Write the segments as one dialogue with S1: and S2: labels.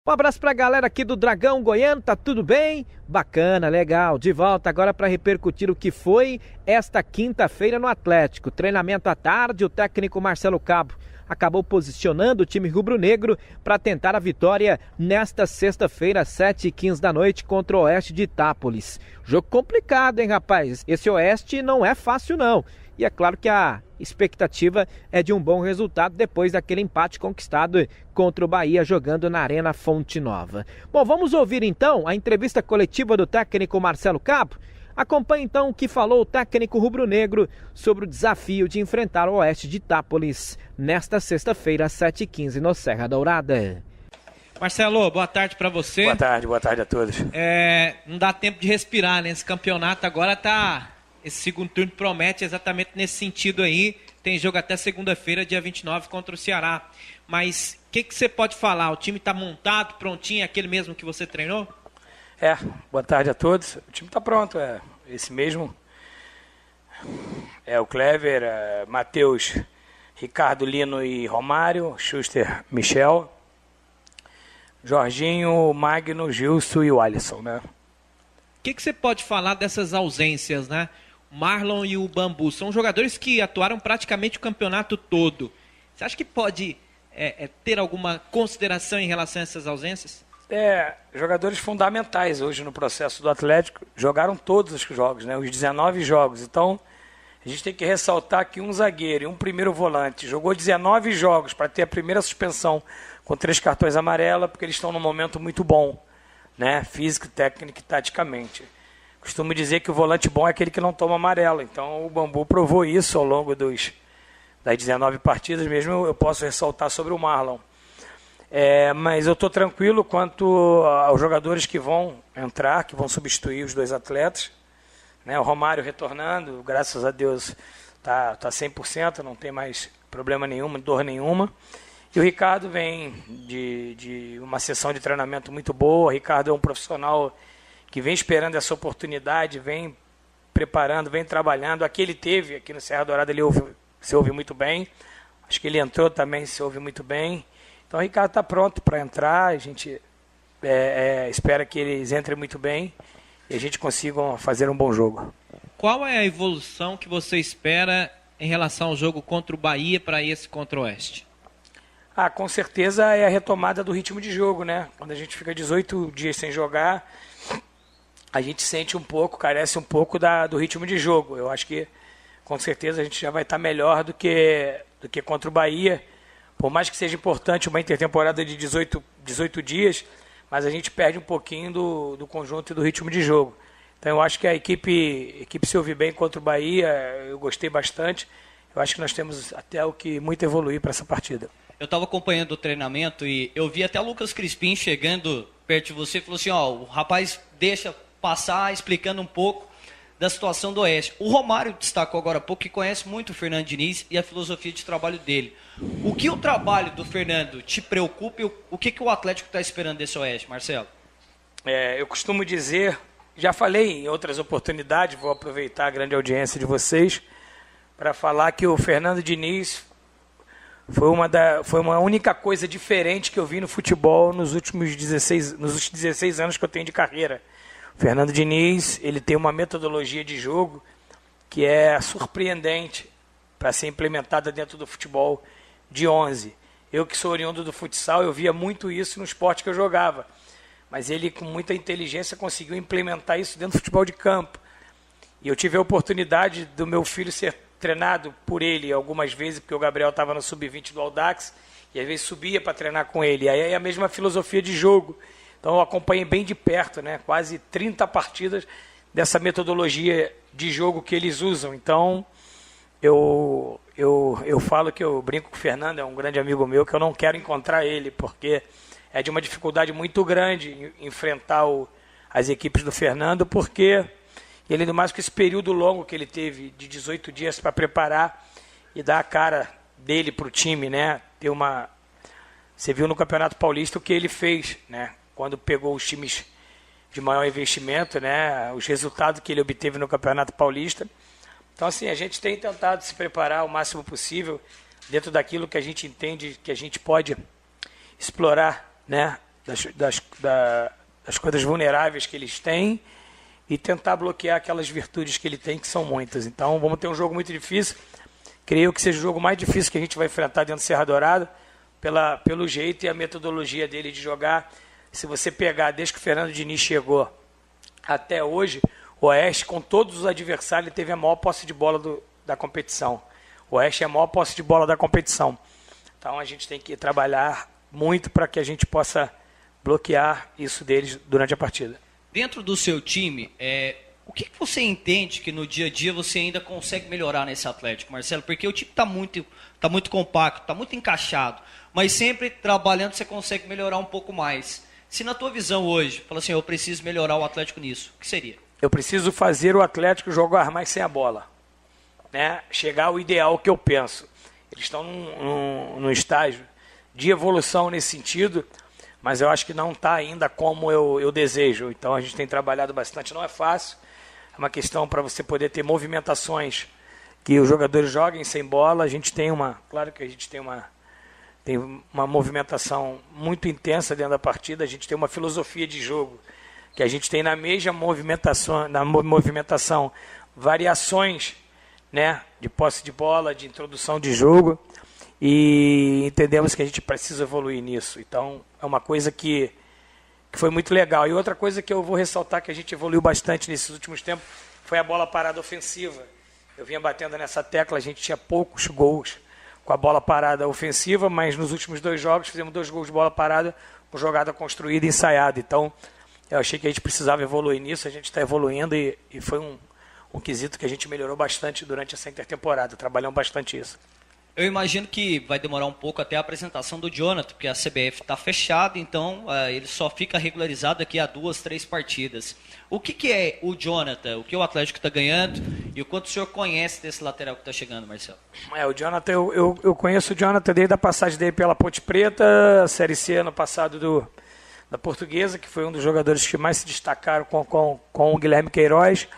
S1: Um abraço pra galera aqui do Dragão Goiano, tá tudo bem? Bacana, legal. De volta agora para repercutir o que foi esta quinta-feira no Atlético. Treinamento à tarde, o técnico Marcelo Cabo acabou posicionando o time rubro-negro para tentar a vitória nesta sexta-feira, às 7h15 da noite, contra o Oeste de Itápolis. Jogo complicado, hein, rapaz? Esse Oeste não é fácil, não. E é claro que a expectativa é de um bom resultado depois daquele empate conquistado contra o Bahia jogando na Arena Fonte Nova. Bom, vamos ouvir então a entrevista coletiva do técnico Marcelo Cabo. Acompanhe então o que falou o técnico rubro-negro sobre o desafio de enfrentar o Oeste de Itápolis nesta sexta-feira, às 7h15 no Serra Dourada.
S2: Marcelo, boa tarde para você.
S3: Boa tarde a todos.
S2: Não dá tempo de respirar, né? Esse campeonato agora esse segundo turno promete exatamente nesse sentido aí. Tem jogo até segunda-feira, dia 29, contra o Ceará. Mas o que você pode falar? O time está montado, prontinho, aquele mesmo que você treinou?
S3: Boa tarde a todos. O time está pronto, esse mesmo. O Clever, Matheus, Ricardo, Lino e Romário, Schuster, Michel, Jorginho, Magno, Gilson e o Alisson, né?
S2: O que você pode falar dessas ausências, né? O Marlon e o Bambu são jogadores que atuaram praticamente o campeonato todo. Você acha que pode ter alguma consideração em relação a essas ausências?
S3: Jogadores fundamentais hoje no processo do Atlético. Jogaram todos os jogos, né? Os 19 jogos. Então, a gente tem que ressaltar que um zagueiro e um primeiro volante jogou 19 jogos para ter a primeira suspensão com 3 cartões amarelos, porque eles estão num momento muito bom, né? Físico, técnico e taticamente. Costumo dizer que o volante bom é aquele que não toma amarelo. Então o Bambu provou isso ao longo das 19 partidas. Mesmo eu posso ressaltar sobre o Marlon. Mas eu estou tranquilo quanto aos jogadores que vão entrar, que vão substituir os 2 atletas, né? O Romário retornando, graças a Deus tá 100%, não tem mais problema nenhum, dor nenhuma. E o Ricardo vem de uma sessão de treinamento muito boa. O Ricardo é um profissional que vem esperando essa oportunidade, vem preparando, vem trabalhando. Aqui ele teve, aqui no Serra Dourada, se ouve muito bem. Acho que ele entrou também, se ouve muito bem. Então o Ricardo está pronto para entrar. A gente espera que eles entrem muito bem e a gente consiga fazer um bom jogo.
S2: Qual é a evolução que você espera em relação ao jogo contra o Bahia para esse contra o Oeste?
S3: Com certeza é a retomada do ritmo de jogo, né? Quando a gente fica 18 dias sem jogar, a gente sente um pouco, carece um pouco do ritmo de jogo. Eu acho que, com certeza, a gente já vai estar melhor do que contra o Bahia. Por mais que seja importante uma intertemporada de 18 dias, mas a gente perde um pouquinho do conjunto e do ritmo de jogo. Então eu acho que a equipe se ouve bem contra o Bahia, eu gostei bastante. Eu acho que nós temos até o que muito evoluir para essa partida.
S4: Eu estava acompanhando o treinamento e eu vi até o Lucas Crispim chegando perto de você e falou assim, o rapaz deixa passar explicando um pouco da situação do Oeste. O Romário destacou agora há pouco que conhece muito o Fernando Diniz e a filosofia de trabalho dele. O que o trabalho do Fernando te preocupa e o que o Atlético está esperando desse Oeste, Marcelo?
S3: Eu costumo dizer, já falei em outras oportunidades, vou aproveitar a grande audiência de vocês para falar que o Fernando Diniz foi uma única coisa diferente que eu vi no futebol nos últimos 16 anos que eu tenho de carreira. O Fernando Diniz, ele tem uma metodologia de jogo que é surpreendente para ser implementada dentro do futebol de 11. Eu que sou oriundo do futsal, eu via muito isso no esporte que eu jogava. Mas ele, com muita inteligência, conseguiu implementar isso dentro do futebol de campo. E eu tive a oportunidade do meu filho ser treinado por ele algumas vezes, porque o Gabriel estava no sub-20 do Audax, e às vezes subia para treinar com ele. E aí é a mesma filosofia de jogo. Então eu acompanhei bem de perto, né? Quase 30 partidas dessa metodologia de jogo que eles usam. Então eu falo que eu brinco com o Fernando, é um grande amigo meu, que eu não quero encontrar ele, porque é de uma dificuldade muito grande enfrentar as equipes do Fernando, porque ele, ainda mais com esse período longo que ele teve de 18 dias para preparar e dar a cara dele para o time, né? Você viu no Campeonato Paulista o que ele fez, né? Quando pegou os times de maior investimento, né? Os resultados que ele obteve no Campeonato Paulista. Então, assim, a gente tem tentado se preparar o máximo possível dentro daquilo que a gente entende que a gente pode explorar, né? das coisas vulneráveis que eles têm e tentar bloquear aquelas virtudes que ele tem, que são muitas. Então, vamos ter um jogo muito difícil. Creio que seja o jogo mais difícil que a gente vai enfrentar dentro do Serra Dourada, pelo jeito e a metodologia dele de jogar. Se você pegar, desde que o Fernando Diniz chegou até hoje, o Oeste, com todos os adversários, ele teve a maior posse de bola da competição. O Oeste é a maior posse de bola da competição. Então, a gente tem que trabalhar muito para que a gente possa bloquear isso deles durante a partida.
S4: Dentro do seu time, o que você entende que no dia a dia você ainda consegue melhorar nesse Atlético, Marcelo? Porque o time está muito compacto, está muito encaixado, mas sempre trabalhando você consegue melhorar um pouco mais. Se na tua visão hoje, fala assim, eu preciso melhorar o Atlético nisso, o que seria?
S3: Eu preciso fazer o Atlético jogar mais sem a bola, né? Chegar ao ideal que eu penso. Eles estão num estágio de evolução nesse sentido, mas eu acho que não está ainda como eu desejo. Então a gente tem trabalhado bastante, não é fácil. É uma questão para você poder ter movimentações que os jogadores joguem sem bola. A gente tem claro que a gente tem uma movimentação muito intensa dentro da partida. A gente tem uma filosofia de jogo que a gente tem na mesma movimentação variações, né, de posse de bola, de introdução de jogo, e entendemos que a gente precisa evoluir nisso. Então é uma coisa que foi muito legal. E outra coisa que eu vou ressaltar que a gente evoluiu bastante nesses últimos tempos foi a bola parada ofensiva. Eu vinha batendo nessa tecla, a gente tinha poucos gols com a bola parada ofensiva, mas nos últimos 2 jogos fizemos 2 gols de bola parada com jogada construída e ensaiada. Então eu achei que a gente precisava evoluir nisso, a gente está evoluindo e foi um quesito que a gente melhorou bastante durante essa intertemporada, trabalhamos bastante isso.
S4: Eu imagino que vai demorar um pouco até a apresentação do Jonathan, porque a CBF está fechada, então ele só fica regularizado daqui a 2, 3 partidas. O que é o Jonathan, o que o Atlético está ganhando e o quanto o senhor conhece desse lateral que está chegando, Marcelo?
S3: O Jonathan, eu conheço o Jonathan desde a passagem dele pela Ponte Preta, a Série C ano passado da Portuguesa, que foi um dos jogadores que mais se destacaram com o Guilherme Queiroz.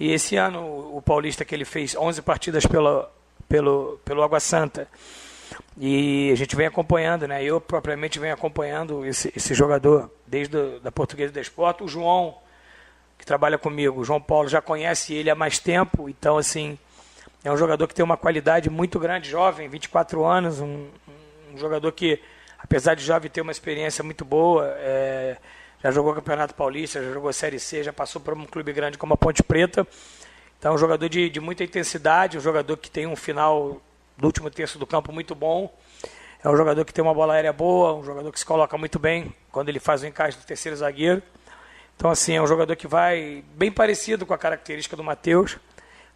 S3: E esse ano, o Paulista, que ele fez 11 partidas pelo Água Santa. E a gente vem acompanhando, né? Eu propriamente venho acompanhando esse jogador desde da Portuguesa do Esporte. O João, que trabalha comigo, o João Paulo, já conhece ele há mais tempo. Então, assim, é um jogador que tem uma qualidade muito grande, jovem, 24 anos, um jogador que, apesar de jovem, ter uma experiência muito boa, já jogou Campeonato Paulista, já jogou Série C, já passou por um clube grande como a Ponte Preta. Então, é um jogador de muita intensidade, um jogador que tem um final do último terço do campo muito bom. É um jogador que tem uma bola aérea boa, um jogador que se coloca muito bem quando ele faz o encaixe do terceiro zagueiro. Então, assim, é um jogador que vai bem parecido com a característica do Matheus.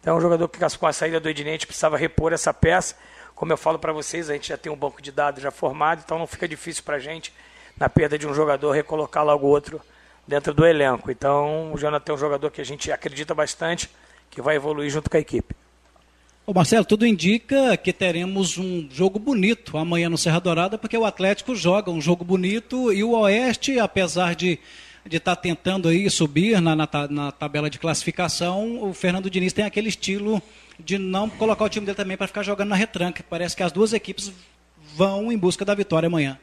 S3: Então, é um jogador que, com a saída do Ednei, precisava repor essa peça. Como eu falo para vocês, a gente já tem um banco de dados já formado, então não fica difícil para a gente, na perda de um jogador, recolocar logo outro dentro do elenco. Então, o Jonathan é um jogador que a gente acredita bastante, que vai evoluir junto com a equipe.
S5: Ô Marcelo, tudo indica que teremos um jogo bonito amanhã no Serra Dourada, porque o Atlético joga um jogo bonito e o Oeste, apesar de estar tentando aí subir na tabela de classificação, o Fernando Diniz tem aquele estilo de não colocar o time dele também para ficar jogando na retranca. Parece que as duas equipes vão em busca da vitória amanhã.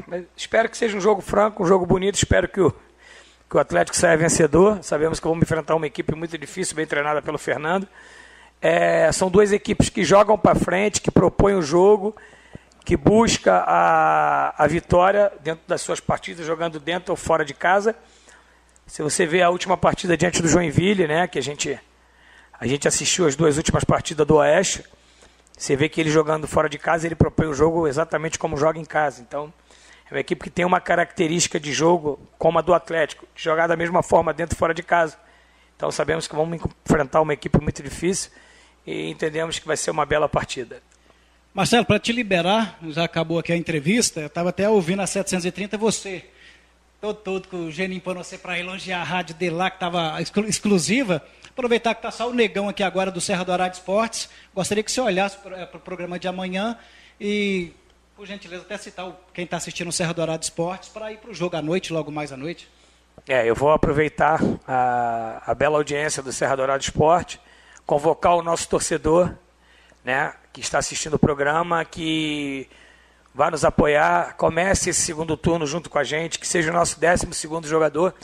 S3: Mas espero que seja um jogo franco, um jogo bonito, espero que o Atlético saia vencedor. Sabemos que vamos enfrentar uma equipe muito difícil, bem treinada pelo Fernando. São duas equipes que jogam para frente, que propõem o jogo, que busca a vitória dentro das suas partidas, jogando dentro ou fora de casa. Se você vê a última partida diante do Joinville, né, que a gente assistiu as 2 últimas partidas do Oeste, você vê que ele jogando fora de casa, ele propõe o jogo exatamente como joga em casa. Então, é uma equipe que tem uma característica de jogo como a do Atlético, de jogar da mesma forma dentro e fora de casa. Então sabemos que vamos enfrentar uma equipe muito difícil e entendemos que vai ser uma bela partida.
S5: Marcelo, para te liberar, já acabou aqui a entrevista, eu estava até ouvindo a 730, você, todo com o Geninho para você para elogiar a rádio dele lá, que estava exclusiva. Aproveitar que está só o Negão aqui agora do Serra Dourada Esportes, gostaria que você olhasse para o programa de amanhã e, por gentileza, até citar quem está assistindo o Serra Dourada Esportes para ir para o jogo à noite, logo mais à noite.
S3: Eu vou aproveitar a bela audiência do Serra Dourada Esporte, convocar o nosso torcedor, né, que está assistindo o programa, que vá nos apoiar, comece esse segundo turno junto com a gente, que seja o nosso 12º jogador,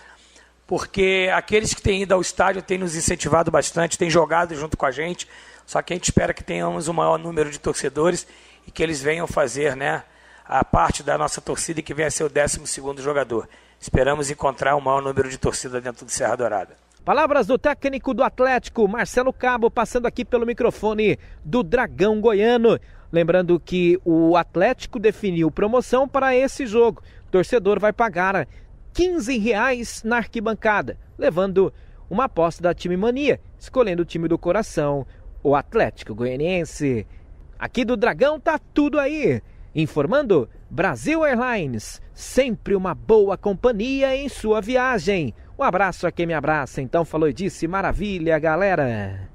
S3: porque aqueles que têm ido ao estádio têm nos incentivado bastante, têm jogado junto com a gente, só que a gente espera que tenhamos um maior número de torcedores e que eles venham fazer, né, a parte da nossa torcida e que venha a ser o 12º jogador. Esperamos encontrar um maior número de torcida dentro do Serra Dourada.
S1: Palavras do técnico do Atlético, Marcelo Cabo, passando aqui pelo microfone do Dragão Goiano. Lembrando que o Atlético definiu promoção para esse jogo. O torcedor vai pagar R$15 na arquibancada, levando uma aposta da Time Mania, escolhendo o time do coração, o Atlético Goianiense. Aqui do Dragão tá tudo aí. Informando, Brasil Airlines, sempre uma boa companhia em sua viagem. Um abraço a quem me abraça, então falou e disse, maravilha, galera.